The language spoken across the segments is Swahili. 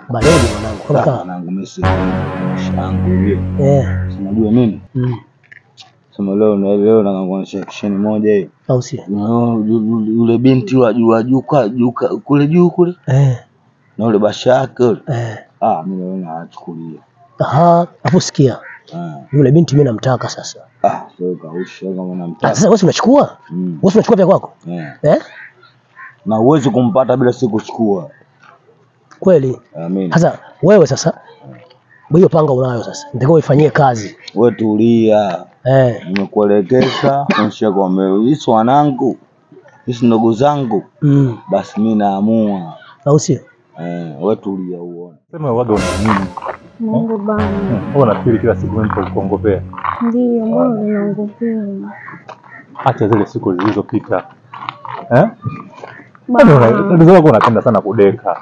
Baridi mwanangu. Kama mwanangu mimi shangu hiyo. Unajua nini? Sema leo nakuonyesha action moja hii. Au sio? Yule binti wa juu kule juu kule. Na yule bashaka yule. Mimi naona achukulia. Hapo sikia. Yule binti mimi namtaka sasa. Sio kausha kama namtaka. Sasa wewe unachukua? Wewe unachukua vya kwako? Na uwezi kumpata bila siku kuchukua. Kweli? Amen. Sasa wewe sasa hiyo panga unayo sasa. Ndio uifanyie kazi. Wewe tulia. Nimekuelekeza, unisha kwa mimi. Hizi wanangu. Hizi ndugu zangu. Basi mimi naamua. Au sio? Wewe tulia uone. Sema waga una nini? Mungu bana. Wewe unafikiri kila siku mimi nitakuongopea? Ndio, mbona unaongopea? Acha zile siku zilizopita. Ndio wako unapenda sana kudeka.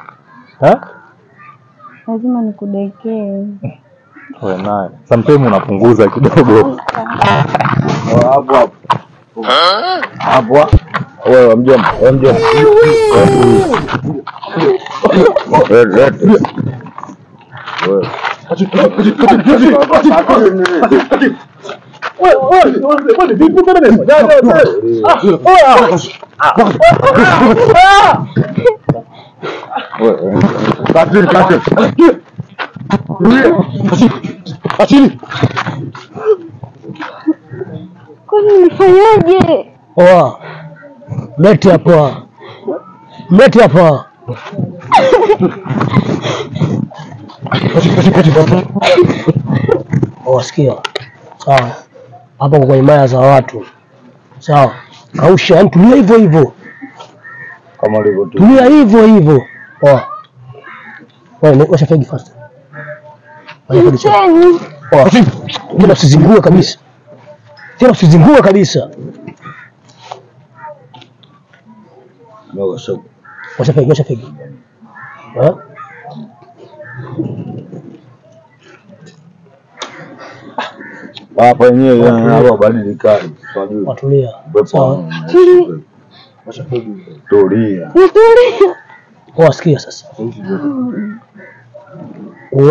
Lazima nikudekee. Wewe naye. Sometimes unapunguza kidogo. Hapo. Wewe mjomba. Wewe. Kwani nifanyaje? Lete hapa. Lete hapa. Sikia. Sawa. Hapa kwa imaya za watu. Sawa. Kausha, tulia hivyo hivyo. Kama ulivyo tu. Tulia hivyo hivyo. Wewe washa fegi fast. Tena usizingue kabisa. Tena usizingue kabisa. Ndio sio. Washa fegi. Hapa yenyewe hapo baridi kali. Watulia. Sawa. Washa fegi. Tulia. Sikia sasa.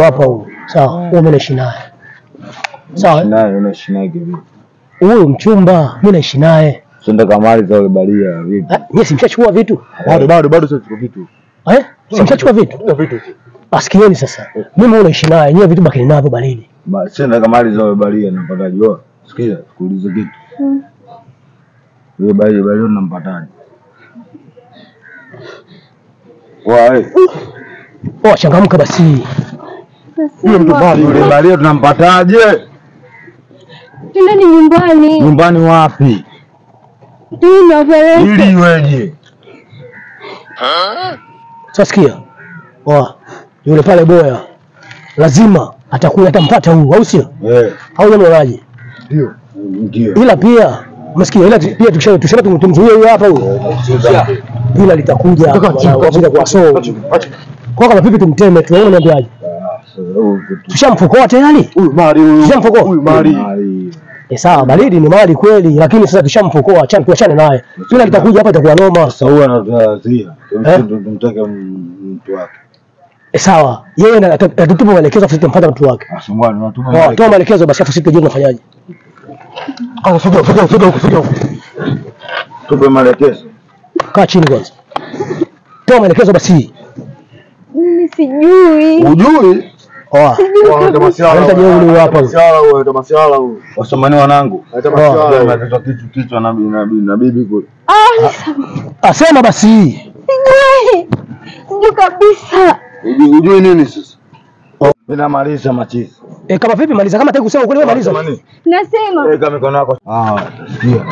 Hapa huyu. Sawa, wewe unaishi naye. Sawa? Naye unaishi naye vipi? Huyu mchumba, mimi naishi naye. Senda kamali za yule balia vipi? Mimi simshachukua vitu. Bado sio vitu. Simshachukua vitu. Asikieni sasa. Mimi unaishi naye, nyewe vitu baki navyo baridi. Senda kamali za yule balia napataje wewe? Sikia, kuuliza kitu. Yule balia unampataje? Changamka basi. Yule balia tunampataje? Twendeni nyumbani. Nyumbani wapi? Ili weje? Sasa sikia. Yule pale boya lazima atakuja atampata huyu, au sio? Au unaonaje? Ndio. Ila pia umesikia, ila pia tushana tumzuie huyu hapa huyu. Ila litakuja kwa so. Kwa kama vipi tumteme tuone niambiaje? Tushamfukoa tayari? Tushamfukoa. Huyu mali. Sawa, baridi ni mali kweli, lakini sasa tushamfukoa, tuachane naye. Ila litakuja hapa itakuwa noma. Sasa huyu anatazia. Tumtake mtu wake. Sawa, yeye atatupa maelekezo afu tutamfuata mtu wake. Asumwani unatuma. Toa maelekezo basi afu sisi tujue tunafanyaje. Fika huko. Tupe maelekezo. Kaa chini kwanza. Toa maelekezo basi. Mimi sijui. Hujui? Ndio masiala hapa. Masiala huyu. Wasomani wanangu. Masiala. Kichwa na bibi kule. Sema basi. Sijui kabisa. Hujui nini sasa? Mimi namaliza machizi. Kama vipi maliza? Kama nataka kusema ukweli wewe maliza. Nasema. Kama mikono yako. Sikia.